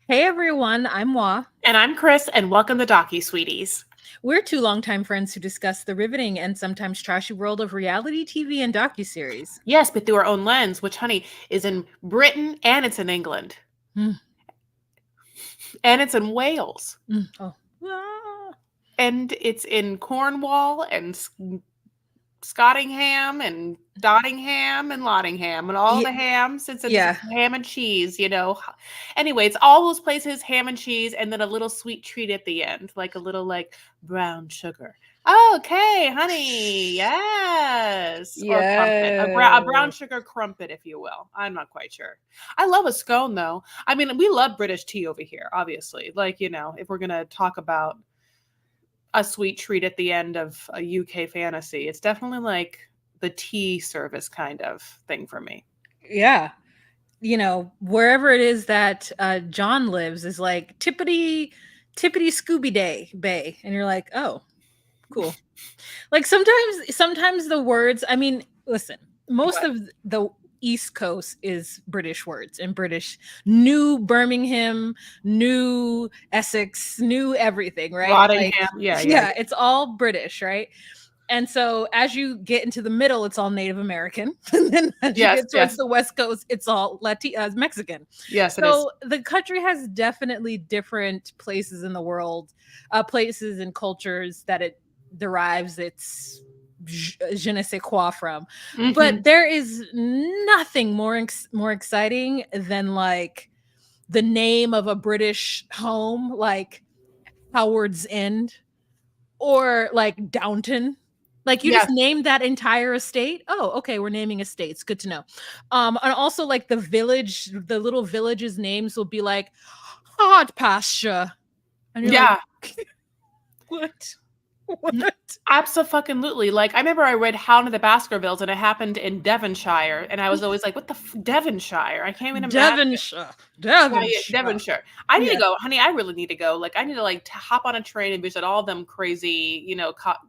Hey everyone, I'm Wa. And I'm Chris, and welcome to Docu Sweeties. We're two longtime friends who discuss the riveting and sometimes trashy world of reality TV and docuseries. Yes, but through our own lens, which, honey, is in Britain and it's in England. Mm. And it's in Wales. Oh. Ah. And it's in Cornwall and Scottingham and Dottingham and Lottingham and all the hams. It's ham and cheese, Anyway, it's all those places, ham and cheese, and then a little sweet treat at the end, like a little brown sugar. Okay, honey, yes. Or crumpet, a brown sugar crumpet, if you will. I'm not quite sure. I love a scone, though. I mean, we love British tea over here, obviously. If we're going to talk about a sweet treat at the end of a UK fantasy, it's definitely like the tea service kind of thing for me. Yeah. Wherever it is that John lives is like tippity Scooby Day Bay. And you're like, oh, cool. Like sometimes the words, I mean, listen, most of the East Coast is British words and British. New Birmingham, new Essex, new everything, right? Nottingham, yeah, it's all British, right? And so as you get into the middle, it's all Native American. And then as you get towards the West Coast, it's all Mexican. Yes, so the country has definitely different places in the world, places and cultures that it derives its je ne sais quoi from. Mm-hmm. But there is nothing more exciting than like the name of a British home, like Howard's End or like Downton. Like you just named that entire estate. Oh, okay, we're naming estates. Good to know. And also like the little villages' names will be like Hard Pasture. And you're like, what? Absolutely. Like, I remember I read Hound of the Baskervilles, and it happened in Devonshire, and I was always like, what the Devonshire? I can't even imagine. Devonshire. I need to go, honey, I really need to go. Like, I need to hop on a train and visit all them crazy,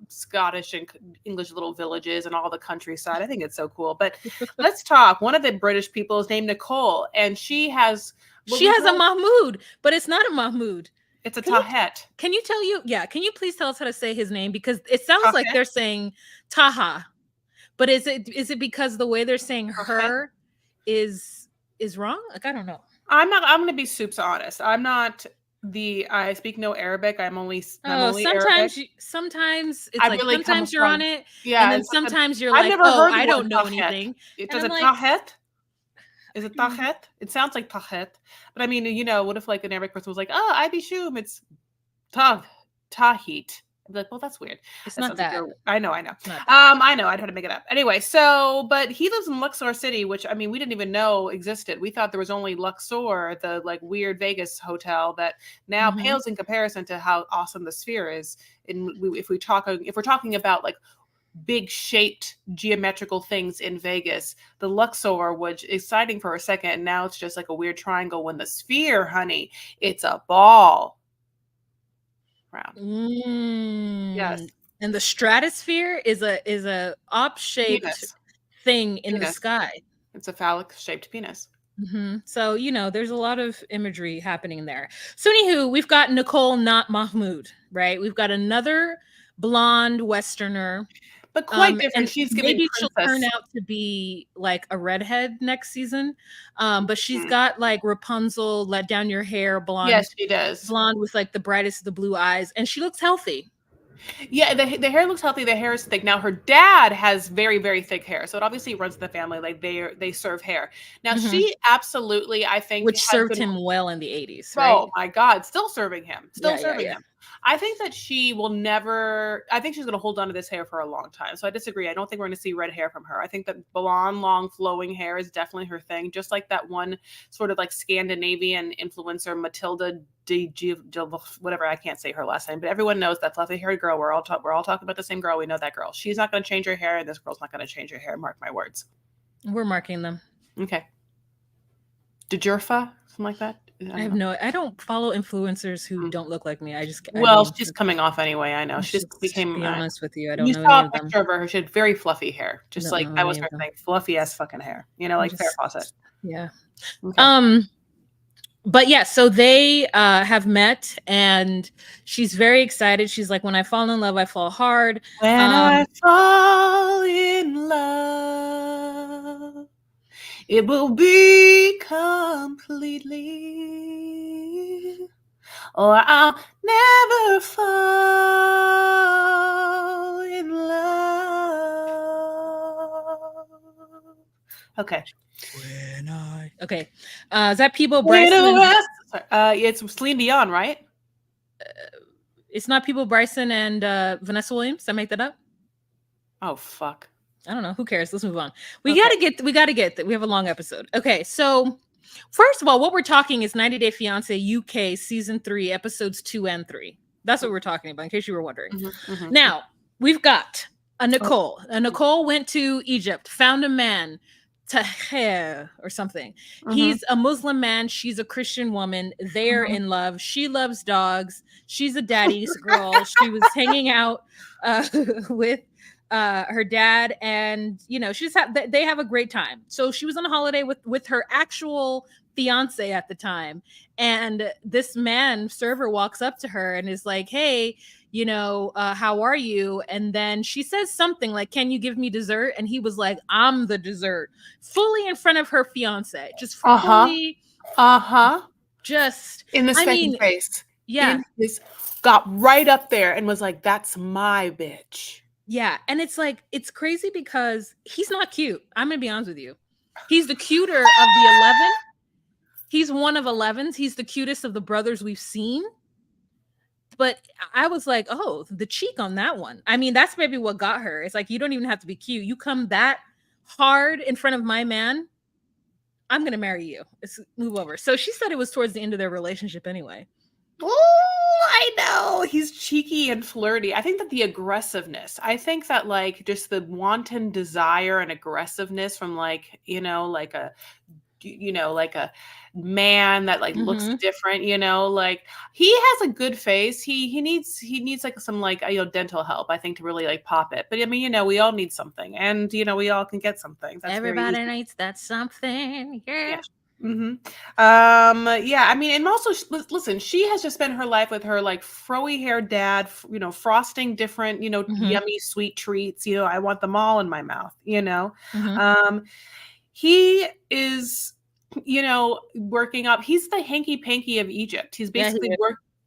Scottish and English little villages and all the countryside. I think it's so cool. But let's talk. One of the British people is named Nicole, and she has a Mahmoud, but it's not a Mahmoud. It's a Tahet. Can you please tell us how to say his name? Because it sounds like they're saying Taha. But is it because the way they're saying her is wrong? Like, I don't know. I'm going to be soups honest. I speak no Arabic. I'm only sometimes Arabic. Sometimes it's like sometimes you're on it. Yeah. And then sometimes you're like, I don't know anything. Does it Tahet? Is it Tahet? It sounds like Tahet. But I mean, what if like an Arabic person was like, oh, I be shum, it's Tahit. I'd be like, well, that's weird. It's not that. I know. I know. I'd have to make it up. Anyway, but he lives in Luxor City, which, I mean, we didn't even know existed. We thought there was only Luxor, the like weird Vegas hotel that now pales in comparison to how awesome the Sphere is. If we're talking about like big shaped geometrical things in Vegas, the Luxor was exciting for a second, and now it's just like a weird triangle. When the Sphere, honey, it's a ball. Round. Yes. And the stratosphere is a op-shaped thing in the sky. It's a phallic shaped penis. So there's a lot of imagery happening there. So anywho, we've got Nicole, not Mahmoud, right? We've got another blonde Westerner, but quite different. She's maybe she'll turn out to be like a redhead next season, but she's got like Rapunzel, let down your hair, blonde. Yes, she does. Blonde with like the brightest of the blue eyes, and she looks healthy. Yeah, the hair looks healthy. The hair is thick. Now her dad has very, very thick hair, so it obviously runs in the family. Like they serve hair. Now she absolutely, I think, which served him well in the 80s. Right? Oh my God, still serving him. Him. I think that she will never. I think she's going to hold on to this hair for a long time. So I disagree. I don't think we're going to see red hair from her. I think that blonde, long, flowing hair is definitely her thing. Just like that one sort of like Scandinavian influencer, Matilda whatever, I can't say her last name, but everyone knows that fluffy-haired girl. We're all talking about the same girl. We know that girl. She's not going to change her hair, and this girl's not going to change her hair. Mark my words. We're marking them. Okay. Dejurfa, something like that. I don't follow influencers who don't look like me. She's coming off anyway. I know. She just became. To be honest with you, I don't know saw any of them. A picture of her. She had very fluffy hair. Just like that was her thing. Fluffy ass fucking hair. Like Farrah Fawcett. Yeah. Okay. but yeah, so they have met, and she's very excited. She's like, when I fall in love, I fall hard. When I fall in love, it will be completely, or I'll never fall in love. Okay. Okay. Is that Peebo Bryson? It's Celine Dion, right? It's not Peebo Bryson and Vanessa Williams. Did I make that up? Oh fuck. I don't know. Who cares? Let's move on. We gotta get that. We have a long episode. Okay, so first of all, what we're talking is 90 Day Fiancé UK season 3, episodes 2 and 3. That's what we're talking about, in case you were wondering. Now, we've got a Nicole. Nicole went to Egypt, found a man, Taher or something. He's a Muslim man. She's a Christian woman. They're in love. She loves dogs. She's a daddy's girl. She was hanging out with her dad, and they have a great time. So she was on a holiday with her actual fiance at the time, and this man server walks up to her and is like, hey, how are you? And then she says something like, can you give me dessert? And he was like, I'm the dessert, fully in front of her fiance, just fully just in the second face. Yeah, got right up there and was like, that's my bitch. Yeah, and it's like, it's crazy because he's not cute. I'm gonna be honest with you. He's the cuter of the 11. He's one of 11s. He's the cutest of the brothers we've seen. But I was like, oh, the cheek on that one. I mean, that's maybe what got her. It's like, you don't even have to be cute. You come that hard in front of my man, I'm gonna marry you. Let's move over. So she said it was towards the end of their relationship anyway. Oh, I know. He's cheeky and flirty. I think that the aggressiveness, I think that like just the wanton desire and aggressiveness from like a man that like looks different, like he has a good face. He needs like some like dental help, I think, to really like pop it. But I mean, we all need something, and we all can get something. That's everybody needs that something. Yeah. Yeah, I mean, and also listen, she has just spent her life with her like froey haired dad, frosting different yummy sweet treats. I want them all in my mouth. He is working up. He's the hanky panky of Egypt. He's basically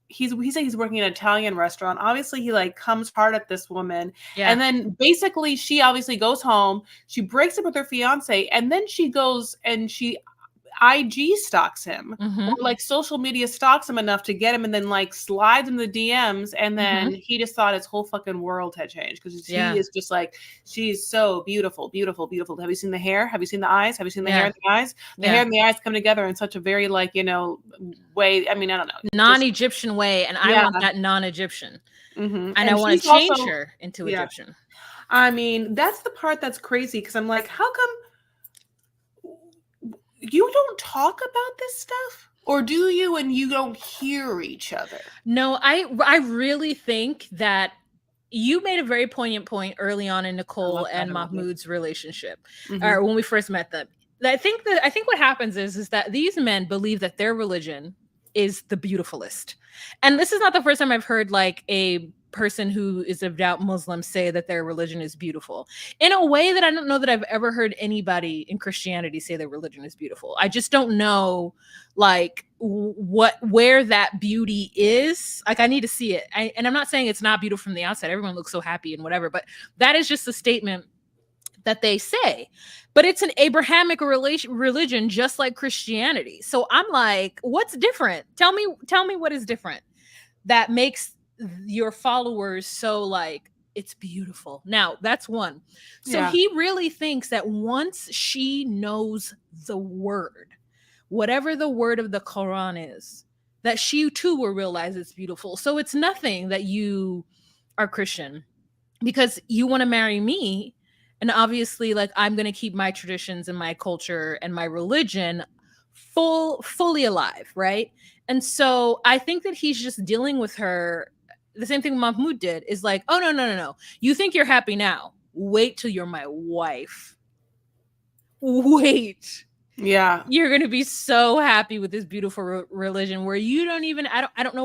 he's working in an Italian restaurant. Obviously he like comes hard at this woman, and then basically she obviously goes home, she breaks up with her fiance, and then she goes and she IG stalks him, or like social media stalks him enough to get him, and then like slides in the DMs, and then he just thought his whole fucking world had changed because he is just like, she's so beautiful, beautiful, beautiful. Have you seen the hair? Have you seen the eyes? Have you seen the hair and the eyes? The hair and the eyes come together in such a very like way. I mean, I don't know, non-Egyptian way, and I want that non-Egyptian, and I want to change her into Egyptian. I mean, that's the part that's crazy because I'm like, how come you don't talk about this stuff? Or do you, and you don't hear each other? No, I really think that you made a very poignant point early on in Nicole and Mahmoud's relationship, or when we first met them. I think what happens is that these men believe that their religion is the beautifulest. And this is not the first time I've heard like a person who is a devout Muslim say that their religion is beautiful in a way that I don't know that I've ever heard anybody in Christianity say their religion is beautiful. I just don't know like where that beauty is. Like I need to see it. And I'm not saying it's not beautiful from the outside. Everyone looks so happy and whatever, but that is just a statement that they say. But it's an Abrahamic religion just like Christianity. So I'm like, what's different? Tell me what is different that makes your followers so like, it's beautiful. Now that's one. So he really thinks that once she knows the word, whatever the word of the Quran is, that she too will realize it's beautiful. So it's nothing that you are Christian because you want to marry me, and obviously like I'm going to keep my traditions and my culture and my religion fully alive, right? And so I think that he's just dealing with her the same thing Mahmoud did, is like, oh, no. You think you're happy now. Wait till you're my wife. Wait. Yeah. You're going to be so happy with this beautiful religion where you don't even, I don't know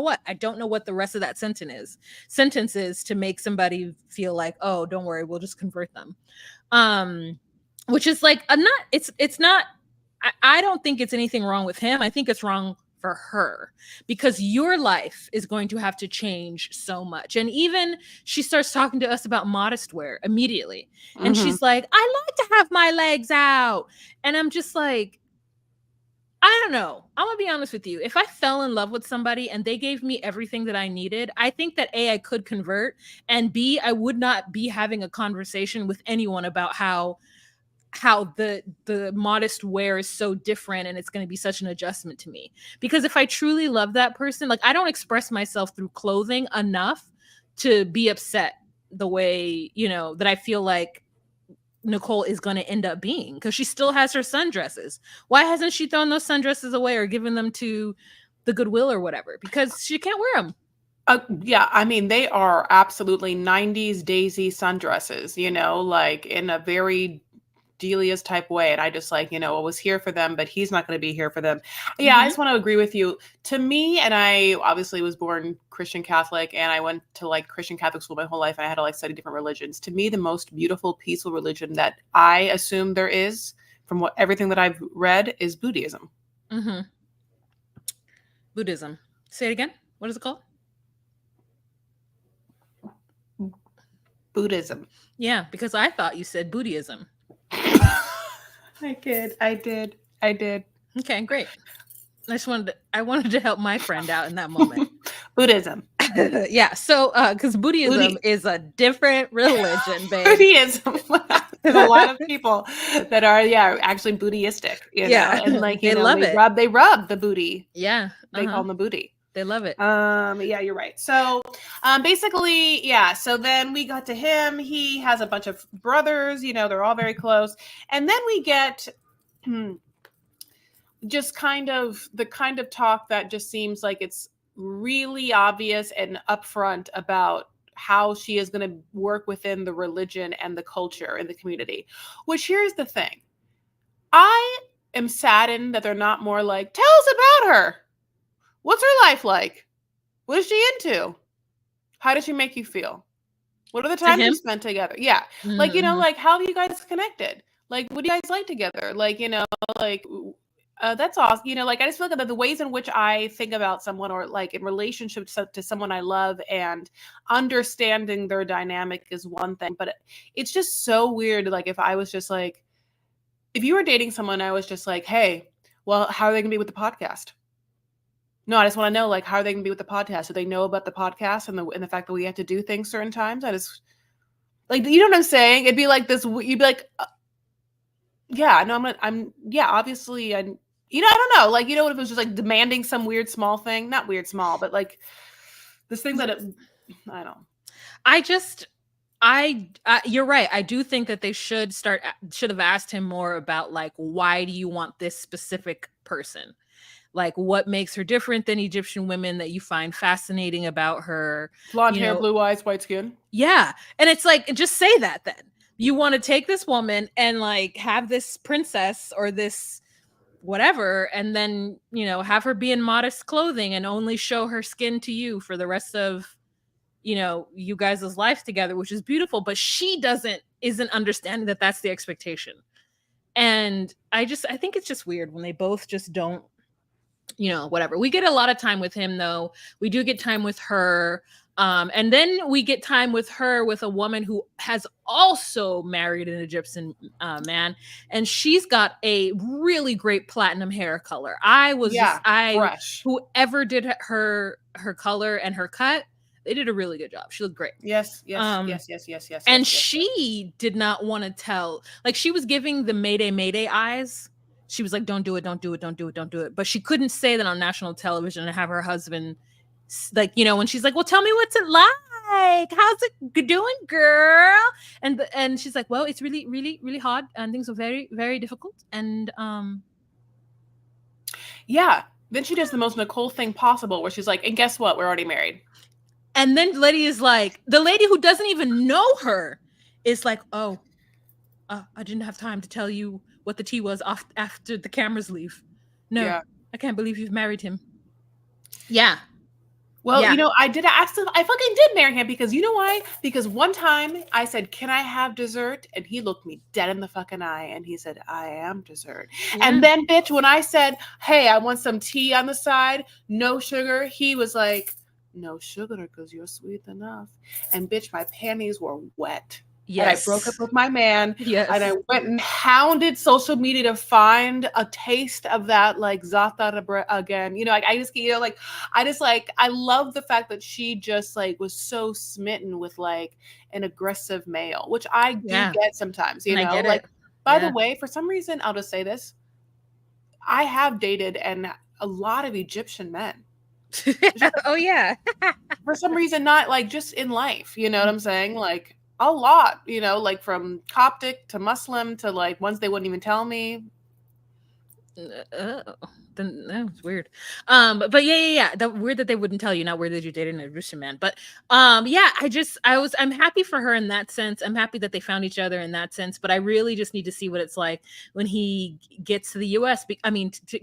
what the rest of that sentence is to make somebody feel like, oh, don't worry, we'll just convert them. Which is like, it's not, I don't think it's anything wrong with him. I think it's wrong for her, because your life is going to have to change so much. And even she starts talking to us about modest wear immediately. And she's like, I like to have my legs out. And I'm just like, I don't know. I'm gonna be honest with you. If I fell in love with somebody and they gave me everything that I needed, I think that A, I could convert, and B, I would not be having a conversation with anyone about how the modest wear is so different and it's going to be such an adjustment to me. Because if I truly love that person, like, I don't express myself through clothing enough to be upset the way, that I feel like Nicole is going to end up being, because she still has her sundresses. Why hasn't she thrown those sundresses away or given them to the Goodwill or whatever? Because she can't wear them. Yeah, I mean, they are absolutely 90s Daisy sundresses, like in a very Delia's type way. And I just like, I was here for them, but he's not going to be here for them. Yeah, I just want to agree with you. To me, and I obviously was born Christian Catholic, and I went to like Christian Catholic school my whole life. And I had to like study different religions. To me, the most beautiful, peaceful religion that I assume there is, from everything that I've read, is Buddhism. Buddhism. Say it again. What is it called? Buddhism. Yeah, because I thought you said Buddhism. I did. Okay, great. I wanted to help my friend out in that moment. Buddhism. Yeah, so because Buddhism is a different religion, babe. Buddhism. There's a lot of people that are actually Buddhistic, yeah, and like they love it. They rub the booty. Yeah, they call them the booty. They love it. Yeah, you're right. So, basically, yeah. So then we got to him. He has a bunch of brothers. They're all very close. And then we get just the kind of talk that just seems like it's really obvious and upfront about how she is going to work within the religion and the culture in the community. Which, here's the thing. I am saddened that they're not more like, tell us about her. What's her life like? What is she into? How does she make you feel? What are the times you spent together? Yeah. Like, like, how have you guys connected? Like, what do you guys like together? Like, that's awesome. Like, I just feel like the ways in which I think about someone, or like in relationship to someone I love, and understanding their dynamic is one thing, but it's just so weird. Like, if I was just like, if you were dating someone, I was just like, hey, well, how are they going to be with the podcast? No, I just want to know, like, how are they going to be with the podcast? Do they know about the podcast and the fact that we have to do things certain times? I just, like, you know what I'm saying? It'd be like this, you'd be like, yeah, no, obviously, I don't know. Like, if it was just like demanding some weird small thing, not weird small, but like this thing that I don't. You're right. I do think that they should have asked him more about, like, why do you want this specific person? Like, what makes her different than Egyptian women that you find fascinating about her? Blonde hair, blue eyes, white skin. Yeah. And it's like, just say that then. You want to take this woman and like have this princess or this whatever, and then, have her be in modest clothing and only show her skin to you for the rest of, you guys' life together, which is beautiful. But she isn't understanding that that's the expectation. And I think it's just weird when they both just don't, whatever. We get a lot of time with him, though. We do get time with her. And then we get time with her with a woman who has also married an Egyptian man. And she's got a really great platinum hair color. Fresh. Whoever did her color and her cut, they did a really good job. She looked great. Yes. And she did not want to tell. Like, she was giving the Mayday, Mayday eyes. She was like, don't do it, don't do it, don't do it, don't do it. But she couldn't say that on national television and have her husband, like, when she's like, well, tell me what's it like? How's it doing, girl? And she's like, well, it's really, really, really hard. And things are very, very difficult. And yeah. Then she does the most Nicole thing possible, where she's like, and guess what? We're already married. And then the lady is like, the lady who doesn't even know her is like, oh, I didn't have time to tell you what the tea was off after the cameras leave. No, I can't believe you've married him. Yeah. Well, I did ask him. I fucking did marry him because you know why? Because one time I said, "Can I have dessert?" And he looked me dead in the fucking eye and he said, "I am dessert." Yeah. And then, bitch, when I said, "Hey, I want some tea on the side, no sugar," he was like, "No sugar because you're sweet enough." And bitch, my panties were wet. Yes. And I broke up with my man. Yes. And I went and hounded social media to find a taste of that, like, za'atar again. I love the fact that she just, like, was so smitten with, like, an aggressive male, which I do get sometimes, you know? I get like, it. By the way, for some reason, I'll just say this. I have dated a lot of Egyptian men. Oh, yeah. For some reason, not, like, just in life, you know what I'm saying? Like, a lot, like from Coptic to Muslim to like ones they wouldn't even tell me. Then that was weird. But yeah. Weird that they wouldn't tell you, not weird that you dated an Egyptian man. But yeah, I'm happy for her in that sense. I'm happy that they found each other in that sense. But I really just need to see what it's like when he gets to the US.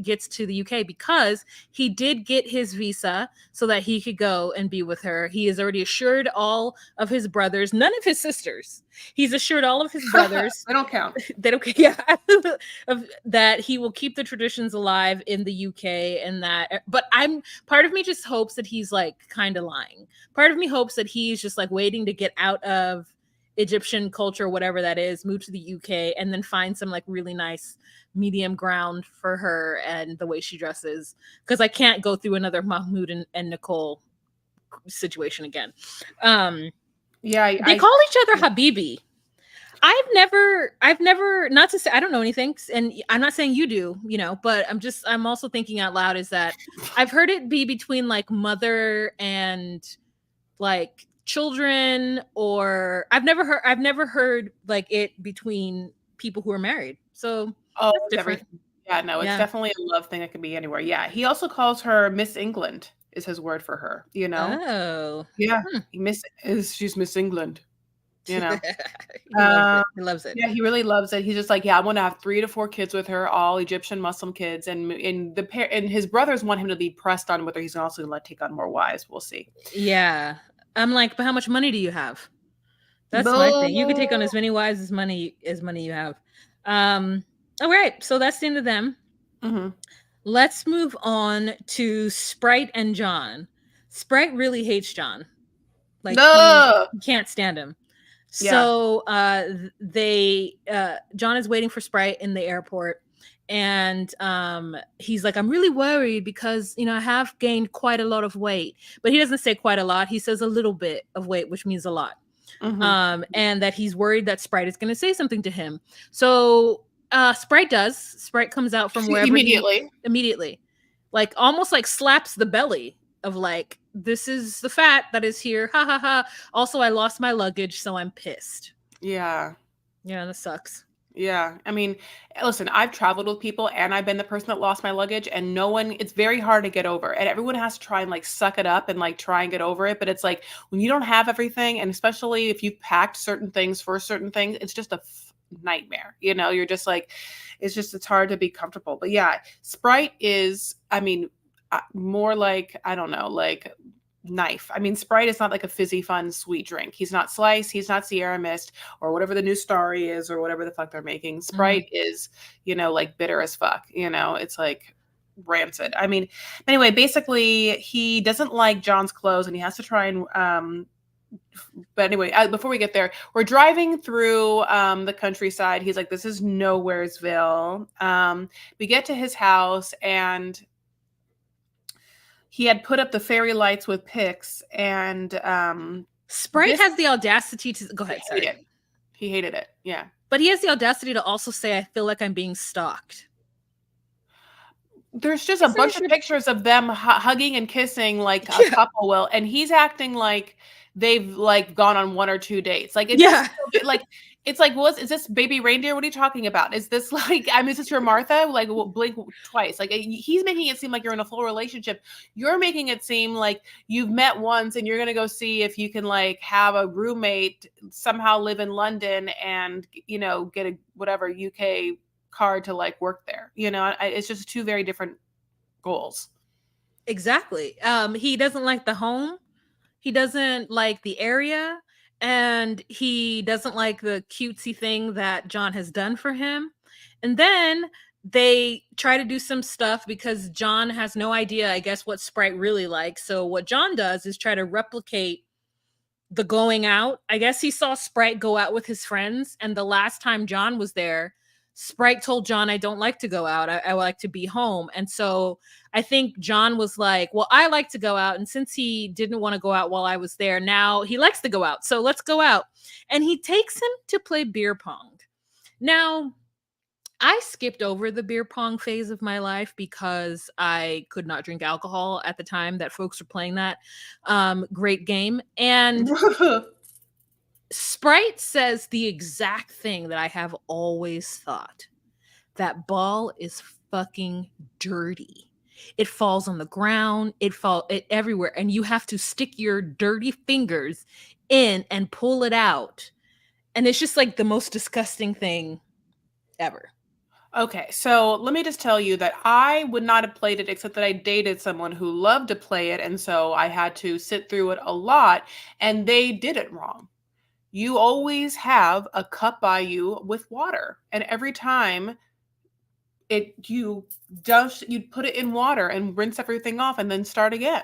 Gets to the UK, because he did get his visa so that he could go and be with her. He has already assured all of his brothers, none of his sisters. He's assured all of his brothers. They don't count. They don't count. Yeah. That he will keep the traditions alive in the UK, and that, but part of me just hopes that he's like kind of lying. Part of me hopes that he's just like waiting to get out of Egyptian culture, whatever that is, move to the UK, and then find some like really nice medium ground for her and the way she dresses. Because I can't go through another Mahmoud and Nicole situation again. They call each other Habibi. I've never, not to say I don't know anything, and I'm not saying you do, but I'm also thinking out loud is that I've heard it be between like mother and like children, or I've never heard like it between people who are married. So that's different. Yeah, no, it's definitely a love thing that can be anywhere. Yeah. He also calls her Miss England is his word for her, Oh. Yeah. She's Miss England. He loves it. Yeah, he really loves it. He's just like, I want to have 3 to 4 kids with her, all Egyptian Muslim kids, and his brothers want him to be pressed on whether he's also going to take on more wives. We'll see. Yeah, I'm like, but how much money do you have? That's my thing. You can take on as many wives as money you have. All right, so that's the end of them. Mm-hmm. Let's move on to Sprite and John. Sprite really hates John. Like, he can't stand him. So John is waiting for Sprite in the airport, and he's like, I'm really worried because I have gained quite a lot of weight. But he doesn't say quite a lot. He says a little bit of weight, which means a lot. Mm-hmm. And that he's worried that Sprite is going to say something to him. So Sprite comes out from wherever immediately, like almost like slaps the belly of like, this is the fat that is here. Ha ha ha. Also, I lost my luggage, so I'm pissed. Yeah. Yeah, that sucks. Yeah. I mean, listen, I've traveled with people and I've been the person that lost my luggage, and it's very hard to get over. And everyone has to try and like suck it up and like try and get over it. But it's like when you don't have everything, and especially if you've packed certain things for certain things, it's just a nightmare. You're just like, it's hard to be comfortable. But yeah, Sprite is, I mean, more like, I don't know, like knife. I mean, Sprite is not like a fizzy, fun, sweet drink. He's not Slice. He's not Sierra Mist or whatever the new Starry is or whatever the fuck they're making. Sprite is, like bitter as fuck. It's like rancid. I mean, anyway, basically he doesn't like John's clothes and he has to try and, but anyway, before we get there, we're driving through the countryside. He's like, this is Nowheresville. We get to his house and he had put up the fairy lights with pics, and Sprite has the audacity to go ahead. He hated it. Yeah, but he has the audacity to also say, "I feel like I'm being stalked." There's just a bunch of pictures of them hugging and kissing like a couple will, and he's acting like they've like gone on 1 or 2 dates. Like it's like, is this baby reindeer? What are you talking about? Is this like, I mean, is this your Martha? Like, blink twice. Like, he's making it seem like you're in a full relationship. You're making it seem like you've met once and you're going to go see if you can like have a roommate, somehow live in London and, get a whatever UK card to like work there. You know, it's just two very different goals. Exactly. He doesn't like the home. He doesn't like the area, and he doesn't like the cutesy thing that John has done for him. And then they try to do some stuff because John has no idea, I guess, what Sprite really likes. So what John does is try to replicate the going out. I guess he saw Sprite go out with his friends, and the last time John was there, Sprite told John, I don't like to go out. I like to be home. And so I think John was like, well, I like to go out. And since he didn't want to go out while I was there, now he likes to go out. So let's go out. And he takes him to play beer pong. Now, I skipped over the beer pong phase of my life because I could not drink alcohol at the time that folks were playing that great game. And Sprite says the exact thing that I have always thought. That ball is fucking dirty. It falls on the ground, it everywhere, and you have to stick your dirty fingers in and pull it out. And it's just like the most disgusting thing ever. Okay, so let me just tell you that I would not have played it except that I dated someone who loved to play it, and so I had to sit through it a lot, and they did it wrong. You always have a cup by you with water, and every time you put it in water and rinse everything off and then start again.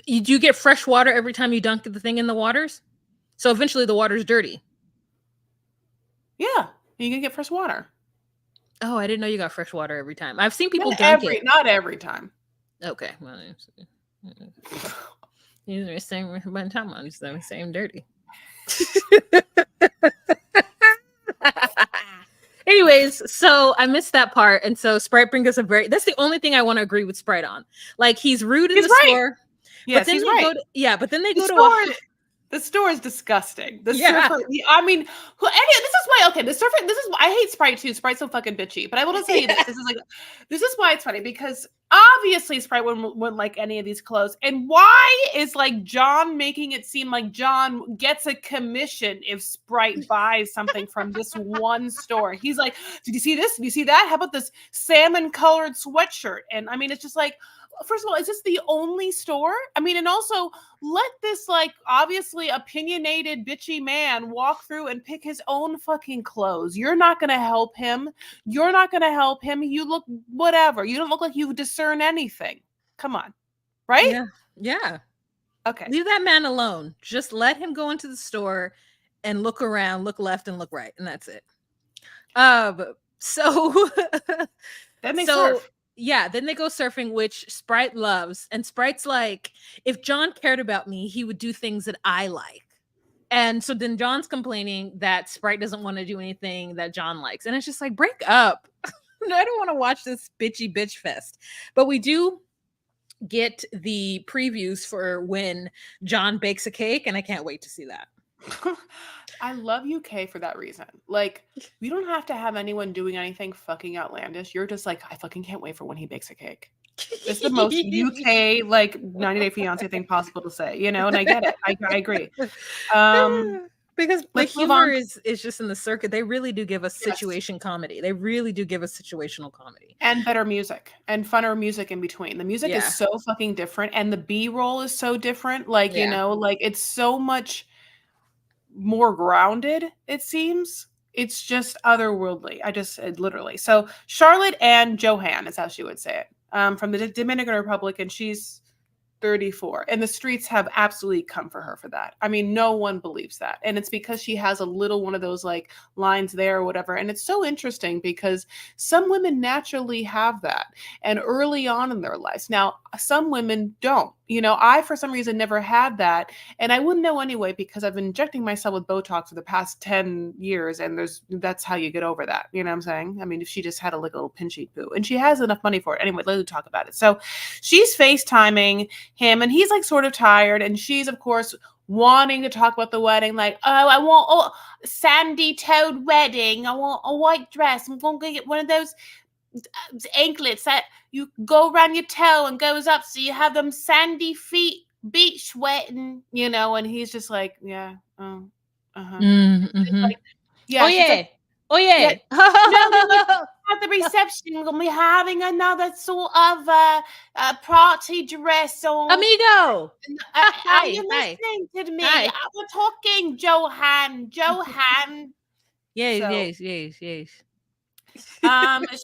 Do you get fresh water every time you dunk the thing in the waters? So eventually the water's dirty. Yeah, you can get fresh water. Oh, I didn't know you got fresh water every time. I've seen people dunk it. Not every time. Okay, well, these are the same by the time I'm the same dirty. Anyways, so I missed that part, and so Sprite brings us that's the only thing I want to agree with Sprite on. Like, he's rude in the store. Yes, but then he's right. But then they go to the store is disgusting. Surfer, I mean, this is why. Okay, the surfer. This is why I hate Sprite too. Sprite's so fucking bitchy. But I will say this. This is why it's funny, because obviously Sprite wouldn't like any of these clothes. And why is like John making it seem like John gets a commission if Sprite buys something from this one store? He's like, did you see this? Did you see that? How about this salmon colored sweatshirt? And I mean, it's just like, first of all, is this the only store? I mean, and also let this like obviously opinionated bitchy man walk through and pick his own fucking clothes. You're not going to help him. You look whatever. You don't look like you discern anything. Come on. Right? Yeah. Okay. Leave that man alone. Just let him go into the store and look around, look left and look right. And that's it. So then they surf. Yeah, then they go surfing, which Sprite loves. And Sprite's like, if John cared about me, he would do things that I like. And so then John's complaining that Sprite doesn't want to do anything that John likes. And it's just like, break up. I don't want to watch this bitchy bitch fest. But we do get the previews for when John bakes a cake, and I can't wait to see that. I love UK for that reason. Like, we don't have to have anyone doing anything fucking outlandish. You're just like, I fucking can't wait for when he bakes a cake. It's the most UK like 90 Day Fiancé thing possible to say, you know, and I get it. I agree. Because the humor is just in the circuit. They really do give us situation comedy. They really do give us situational comedy. And better music and funner music in between. The music is so fucking different, and the B-roll is so different. Like, you know, like it's so much more grounded, it seems. It's just otherworldly. Literally. So Charlotte and Johan is how she would say it. From the Dominican Republic, and she's 34. And the streets have absolutely come for her for that. I mean, no one believes that. And it's because she has a little one of those like lines there or whatever. And it's so interesting because some women naturally have that and early on in their lives. Now, some women don't. You know, I, for some reason, never had that. And I wouldn't know anyway, because I've been injecting myself with Botox for the past 10 years. And that's how you get over that. You know what I'm saying? I mean, if she just had a little pinchy poo, and she has enough money for it. Anyway, let's talk about it. So she's FaceTiming him, and he's like sort of tired. And she's, of course, wanting to talk about the wedding. Like, oh, I want a sandy-toed wedding. I want a white dress. I'm going to get one of those anklets that you go around your toe and goes up, so you have them sandy feet, beach wetting, you know. And he's just like, yeah, mm-hmm. like, yeah, oh yeah, like, oh yeah. No, at the reception, we're going to be having another sort of party dress on. Amigo! Are you Hi. listening to me? Hi. We're talking, Johan. Yes.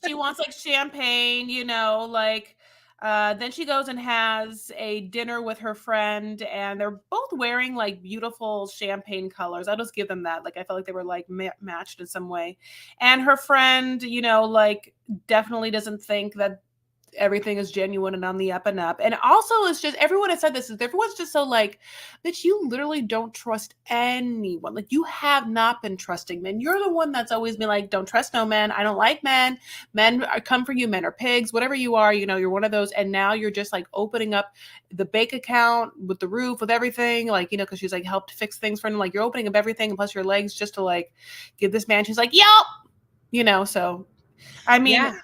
She wants like champagne, like then she goes and has a dinner with her friend, and they're both wearing like beautiful champagne colors. I'll just give them that. Like I felt like they were like matched in some way. And her friend, like definitely doesn't think that everything is genuine and on the up and up. And also it's just, everyone has said this, everyone's just so like, bitch, you literally don't trust anyone. Like you have not been trusting men. You're the one that's always been like, don't trust no men. I don't like men. Men come for you. Men are pigs, whatever you are, you're one of those. And now you're just like opening up the bank account with the roof, with everything. Like, cause she's like helped fix things for him. Like you're opening up everything and plus your legs just to like give this man. She's like, yup, so I mean,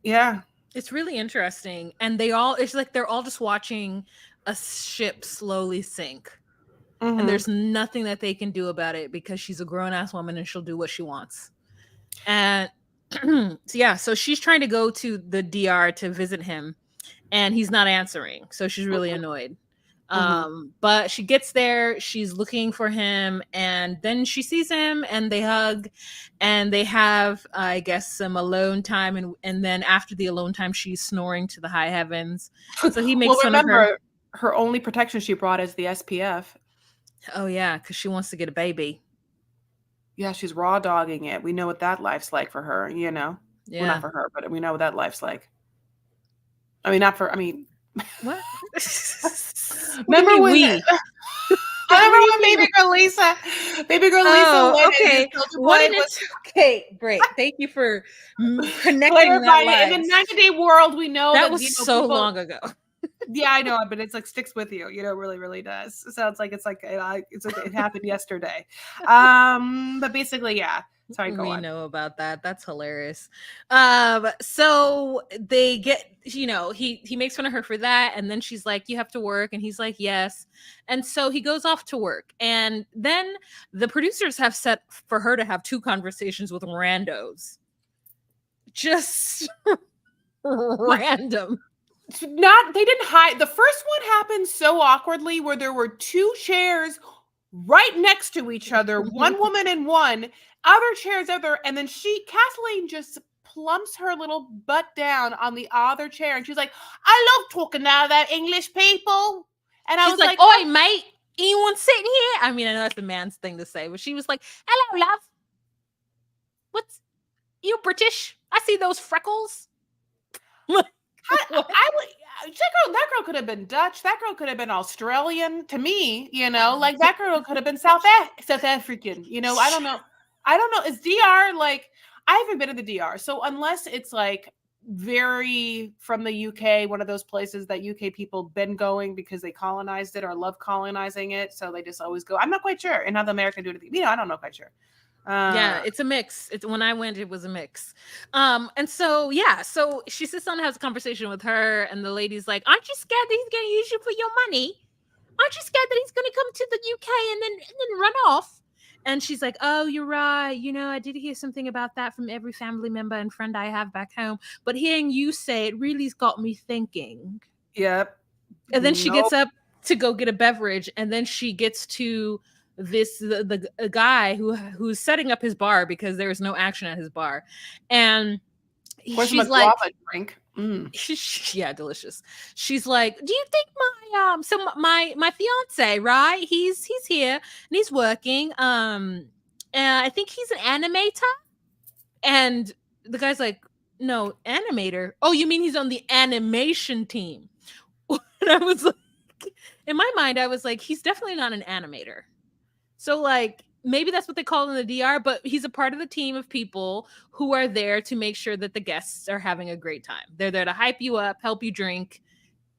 yeah. It's really interesting. And it's like they're all just watching a ship slowly sink. Mm-hmm. And there's nothing that they can do about it because she's a grown-ass woman and she'll do what she wants. And so she's trying to go to the DR to visit him and he's not answering. So she's really annoyed. But she gets there, she's looking for him, and then she sees him and they hug and they have, I guess, some alone time. And then after the alone time, she's snoring to the high heavens. So he makes fun of her. Her only protection she brought is the SPF. Oh, yeah, because she wants to get a baby. Yeah, she's raw dogging it. We know what that life's like for her, Yeah. Well, not for her, but we know what that life's like. I mean, not for, what? Remember when baby girl Lisa okay. Okay, great. Thank you for connecting that. In the 90-day world, we know that was so long ago. Yeah, I know, but it's like sticks with you. It really, really does. So it's like it happened yesterday. But basically, yeah. Sorry, go on. We know about that. That's hilarious. So they get, he makes fun of her for that, and then she's like, "You have to work," and he's like, "Yes." And so he goes off to work, and then the producers have set for her to have 2 conversations with randos. Just random. They didn't hide. The first one happened so awkwardly where there were 2 chairs right next to each other, one woman and one, other chairs other, and then Kathleen just plumps her little butt down on the other chair, and she's like, "I love talking to that English people." And I was like, "Oi, mate, anyone sitting here?" I mean, I know that's a man's thing to say, but she was like, "Hello, love. You British? I see those freckles." That girl could have been Dutch. That girl could have been Australian. To me, like that girl could have been South African. I don't know. Is DR like? I haven't been to the DR, so unless it's like very from the UK, one of those places that UK people been going because they colonized it or love colonizing it, so they just always go. I'm not quite sure, and how the American do it. I don't know quite sure. Yeah, it's a mix. When I went, it was a mix. And so she sits down and has a conversation with her, and the lady's like, "Aren't you scared that he's going to use you for your money? Aren't you scared that he's going to come to the UK and then run off?" And she's like, "Oh, you're right. I did hear something about that from every family member and friend I have back home. But hearing you say it really's got me thinking." Yep. And then she gets up to go get a beverage, and then she gets to the guy who's setting up his bar because there is no action at his bar, and she's like, drink. Yeah, delicious. She's like, "Do you think my fiance, right? He's here and he's working. And I think he's an animator." And the guy's like, "No, animator? Oh, you mean he's on the animation team?" And I was like, in my mind, I was like, he's definitely not an animator. So like maybe that's what they call in the DR, but he's a part of the team of people who are there to make sure that the guests are having a great time. They're there to hype you up, help you drink,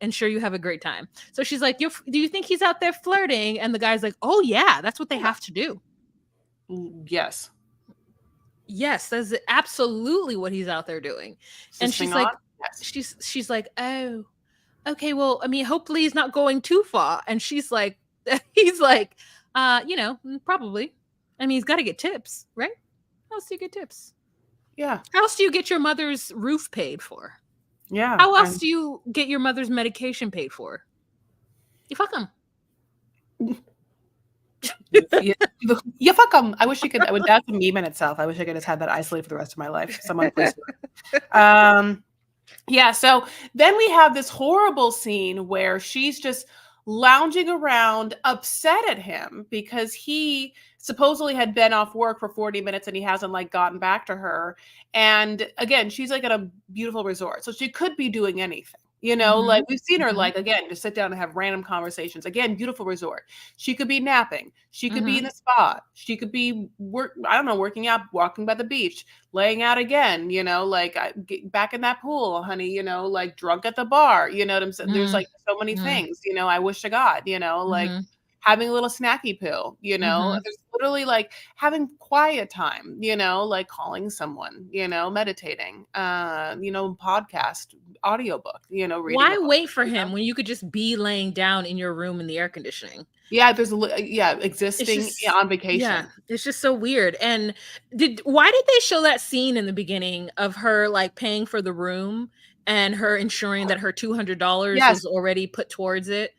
ensure you have a great time. So she's like, "Do you think he's out there flirting?" And the guy's like, "Oh yeah, that's what they have to do." Yes, that's absolutely what he's out there doing. And she's like, she's like, "Oh, okay, well, I mean, hopefully he's not going too far." And he's like, probably. I mean, he's got to get tips, right? How else do you get tips? Yeah. How else do you get your mother's roof paid for? Yeah. How else do you get your mother's medication paid for? You fuck them. Yeah, you fuck them. I wish you could. That's a meme in itself. I wish I could just have that isolated for the rest of my life. Someone please do it. Yeah. So then we have this horrible scene where she's just lounging around, upset at him because he supposedly had been off work for 40 minutes and he hasn't like gotten back to her. And again, she's like at a beautiful resort, so she could be doing anything. Like we've seen her, like, again, just sit down and have random conversations. Again, beautiful resort. She could be napping. She could be in the spa. She could be working out, walking by the beach, laying out again, like back in that pool, honey, like drunk at the bar, you know what I'm saying? There's like so many things, I wish to God, like having a little snacky pill, there's literally like having quiet time, like calling someone, meditating, podcast, audiobook, reading. Why wait for him when you could just be laying down in your room in the air conditioning? Yeah, existing on vacation. Yeah, it's just so weird. And why did they show that scene in the beginning of her like paying for the room and her ensuring that her $200 was already put towards it?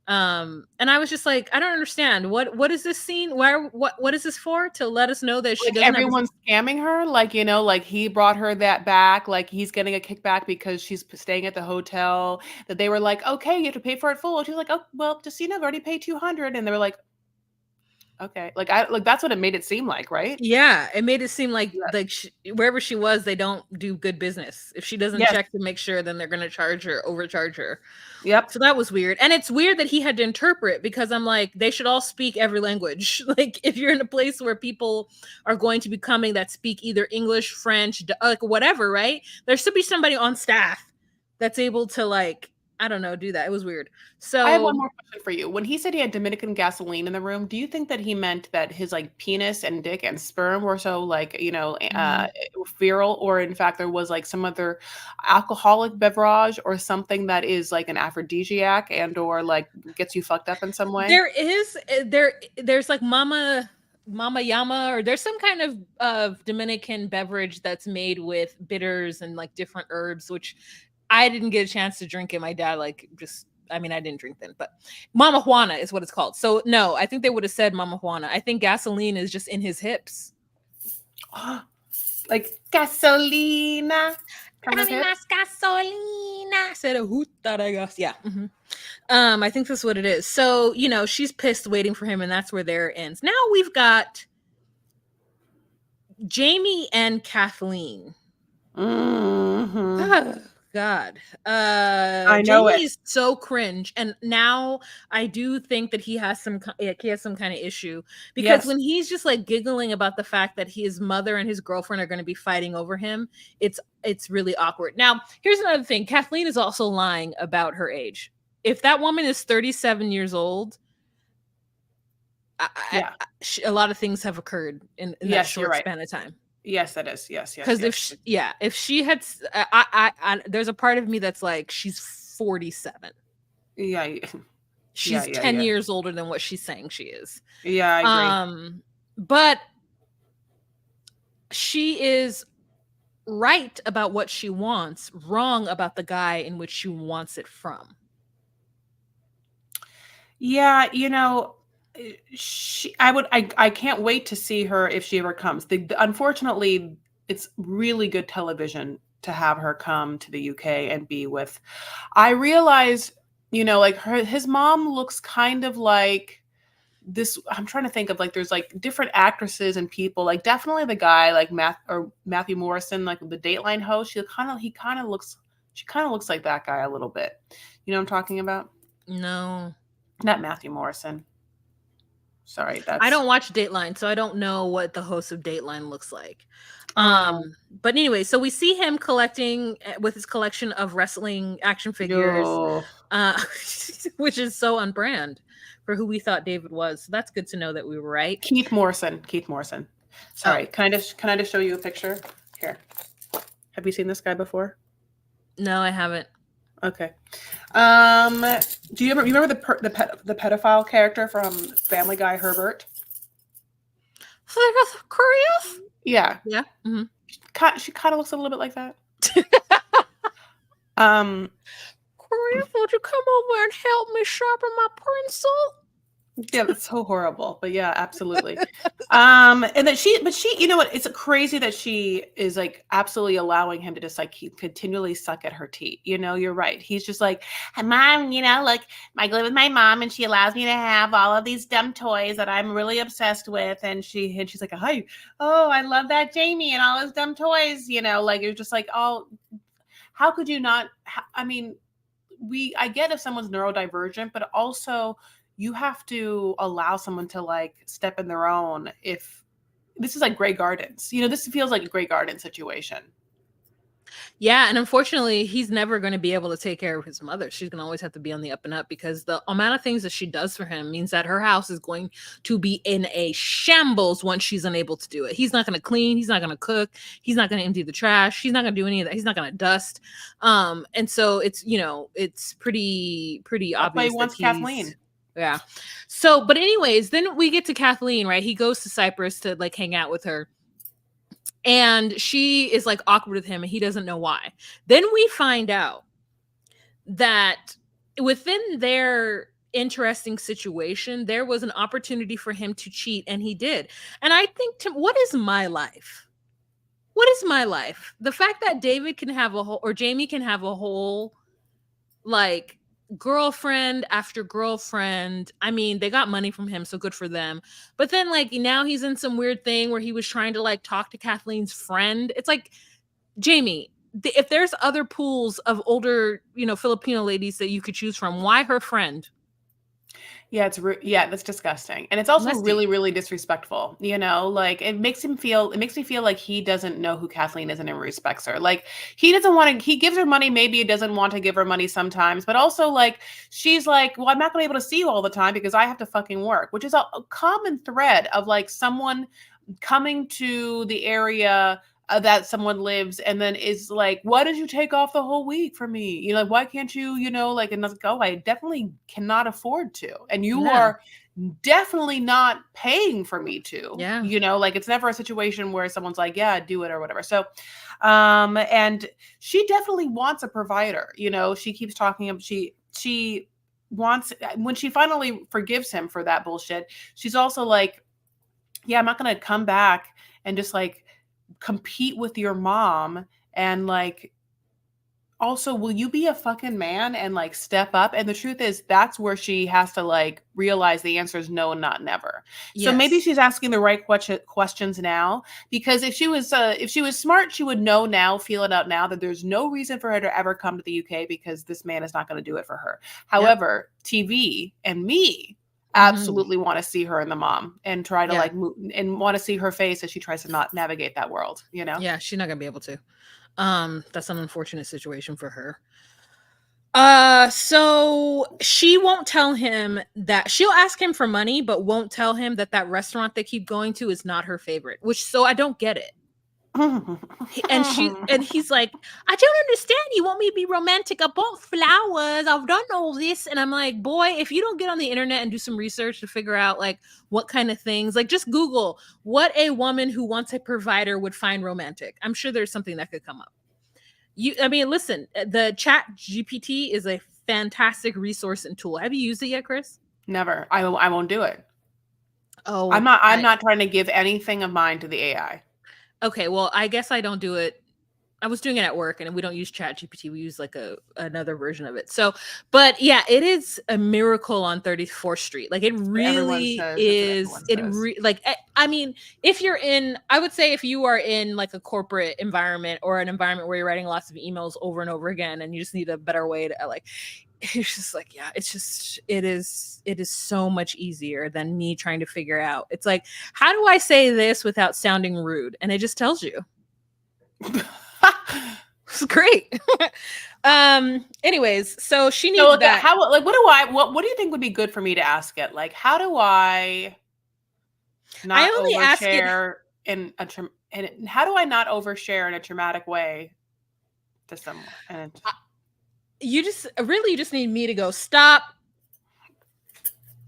And I was just like, I don't understand. What is this scene? What is this for? To let us know that she doesn't everyone's scamming her, like, like he brought her that back, like he's getting a kickback because she's staying at the hotel, that they were like, okay, you have to pay for it full. She's like, oh, well, just I've already paid 200, and they were like, okay, like that's what it made it seem like, right? Yeah, it made it seem like wherever she was, they don't do good business. If she doesn't check to make sure, then they're going to overcharge her. Yep. So that was weird. And it's weird that he had to interpret, because I'm like, they should all speak every language. Like if you're in a place where people are going to be coming that speak either English, French, like whatever, right? There should be somebody on staff that's able to like, I don't know, do that. It was weird. So I have one more question for you. When he said he had Dominican gasoline in the room, do you think that he meant that his like penis and dick and sperm were so like, virile, or in fact there was like some other alcoholic beverage or something that is like an aphrodisiac and or like gets you fucked up in some way? There's like Mama Yama, or there's some kind of Dominican beverage that's made with bitters and like different herbs, which I didn't get a chance to drink it. My dad I didn't drink then, but Mama Juana is what it's called. So no, I think they would have said Mama Juana. I think gasoline is just in his hips. Like gasolina. Gasolina. Yeah. I think that's what it is. So, she's pissed waiting for him, and that's where there ends. Now we've got Jamie and Kathleen. God. I know Jamie's so cringe, and now I do think that he has some kind of issue, because when he's just like giggling about the fact that his mother and his girlfriend are going to be fighting over him, it's really awkward. Now, here's another thing. Kathleen is also lying about her age. If that woman is 37 years old, a lot of things have occurred in that short span of time. Yes, that is. Yes. Because if she had, there's a part of me that's like, she's 47. Yeah. She's 10 years older than what she's saying she is. Yeah, I agree. But she is right about what she wants, wrong about the guy in which she wants it from. Yeah, I can't wait to see her if she ever comes. Unfortunately, it's really good television to have her come to the UK and be with. I realize, like his mom looks kind of like this. I'm trying to think of like there's like different actresses and people, like definitely the guy like Matthew Morrison, like the Dateline host. She kind of looks like that guy a little bit. You know what I'm talking about? No. Not Matthew Morrison. Sorry, I don't watch Dateline, so I don't know what the host of Dateline looks like. But anyway, so we see him collecting with his collection of wrestling action figures, which is so on brand for who we thought David was. So that's good to know that we were right. Keith Morrison. Sorry, can I just show you a picture? Here. Have you seen this guy before? No, I haven't. Okay. Do you remember the pedophile character from Family Guy, Herbert? Curious? Yeah. Yeah. Mm-hmm. She kind of looks a little bit like that. Chris, would you come over and help me sharpen my pencil? Yeah, that's so horrible. But yeah, absolutely. And that but she, you know what? It's crazy that she is like absolutely allowing him to just like keep continually suck at her teat. You know, you're right. He's just like, "Hey, Mom, you know, like I live with my mom and she allows me to have all of these dumb toys that I'm really obsessed with." And she's like, "Hi, oh, I love that Jamie and all his dumb toys." You know, like you're just like, oh, how could you not? I mean, I get if someone's neurodivergent, but also you have to allow someone to like step in their own. If this is like Grey Gardens, you know, this feels like a Grey Garden situation. Yeah, and unfortunately, he's never going to be able to take care of his mother. She's going to always have to be on the up and up because the amount of things that she does for him means that her house is going to be in a shambles once she's unable to do it. He's not going to clean, he's not going to cook, he's not going to empty the trash, he's not going to do any of that. He's not going to dust. And so it's, you know, it's pretty That's why he obvious that wants he's Kathleen. Yeah. So, but anyways, then we get to Kathleen, right? He goes to Cyprus to like hang out with her. And she is like awkward with him and he doesn't know why. Then we find out that within their interesting situation, there was an opportunity for him to cheat and he did. And I think, what is my life? What is my life? The fact that David can have a whole, or Jamie can have a whole, like, girlfriend after girlfriend. I mean, they got money from him, so good for them. But then like now he's in some weird thing where he was trying to like talk to Kathleen's friend. It's like, Jamie, if there's other pools of older, you know, Filipino ladies that you could choose from, why her friend? Yeah, that's disgusting. And it's also Messy. really, really disrespectful. You know, like it makes me feel like he doesn't know who Kathleen is and respects her. Like he doesn't want to, he gives her money. Maybe he doesn't want to give her money sometimes, but also like, she's like, well, I'm not going to be able to see you all the time because I have to fucking work, which is a common thread of like someone coming to the area that someone lives and then is like, why did you take off the whole week for me? You know, like, why can't you, you know, like, and like, oh, I definitely cannot afford to. And you are definitely not paying for me to, you know, like it's never a situation where someone's like, yeah, do it or whatever. So, and she definitely wants a provider, you know, she keeps talking, she wants, when she finally forgives him for that bullshit, she's also like, yeah, I'm not going to come back and just like compete with your mom and like also will you be a fucking man and like step up. And the truth is that's where she has to like realize the answer is no and not never. So maybe she's asking the right questions now, because if she was smart, she would know now, feel it out now, that there's no reason for her to ever come to the UK because this man is not going to do it for her. However, TV and me absolutely want to see her and the mom and try to like move and want to see her face as she tries to not navigate that world, you know? Yeah, she's not gonna be able to. That's an unfortunate situation for her. So she won't tell him that, she'll ask him for money, but won't tell him that that restaurant they keep going to is not her favorite, which, so I don't get it. And he's like, I don't understand. You want me to be romantic? I bought flowers. I've done all this. And I'm like, boy, if you don't get on the internet and do some research to figure out like what kind of things, like just Google what a woman who wants a provider would find romantic. I'm sure there's something that could come up. I mean, listen, the Chat GPT is a fantastic resource and tool. Have you used it yet, Chris? Never. I won't do it. Oh, I'm not trying to give anything of mine to the AI. Okay, well, I guess I don't do it. I was doing it at work and we don't use Chat GPT. We use like another version of it. So, but yeah, it is a miracle on 34th Street. Like it really is. I mean, if you're in, I would say if you are in like a corporate environment or an environment where you're writing lots of emails over and over again and you just need a better way to like, it's just like, yeah, it's just, it is so much easier than me trying to figure out. It's like, how do I say this without sounding rude? And it just tells you. It's great. Anyways, so she needs that. How, like, what do you think would be good for me to ask it? Like, how do I not overshare in a and how do I not overshare in a traumatic way to someone? And you just need me to go, stop.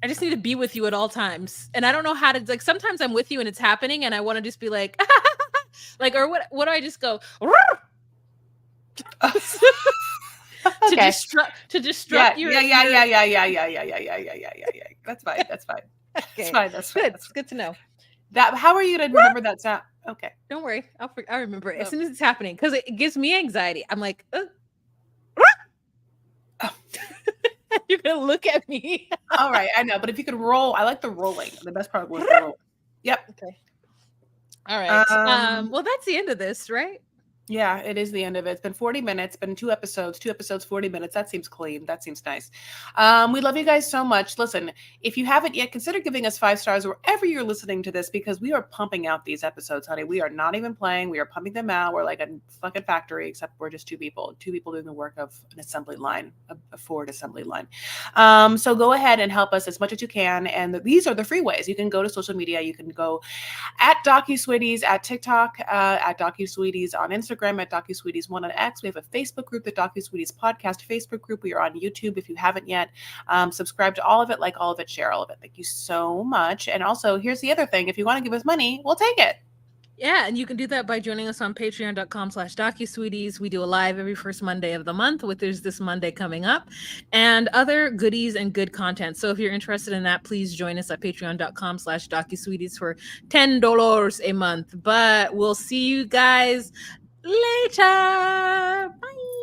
I just need to be with you at all times. And I don't know how to, like, sometimes I'm with you and it's happening and I want to just be like, Like, or what do I just go? Okay. to destruct your Yeah. That's fine. That's fine. Okay. That's fine. That's fine. Good. That's It's good to know. that. How are you gonna remember that sound? Okay. Don't worry. I remember it as soon as it's happening because it gives me anxiety. I'm like, oh. You're gonna look at me. All right, I know, but if you could roll, I like the rolling. The best part was the roll. Yep. Okay. All right. Well, that's the end of this, right? Yeah, it is the end of it. It's been 40 minutes, been 2 episodes, 40 minutes. That seems clean. That seems nice. We love you guys so much. Listen, if you haven't yet, consider giving us 5 stars wherever you're listening to this, because we are pumping out these episodes, honey. We are not even playing. We are pumping them out. We're like a fucking factory, except we're just two people doing the work of an assembly line, a Ford assembly line. So go ahead and help us as much as you can. And these are the free ways. You can go to social media. You can go at DocuSweeties at TikTok, at DocuSweeties on Instagram, at DocuSweeties1 on X. We have a Facebook group, the DocuSweeties Podcast Facebook group. We are on YouTube if you haven't yet. Subscribe to all of it, like all of it, share all of it. Thank you so much. And also, here's the other thing. If you want to give us money, we'll take it. Yeah, and you can do that by joining us on patreon.com/DocuSweeties. We do a live every first Monday of the month, which is this Monday coming up, and other goodies and good content. So if you're interested in that, please join us at patreon.com/DocuSweeties for $10 a month. But we'll see you guys later. Bye.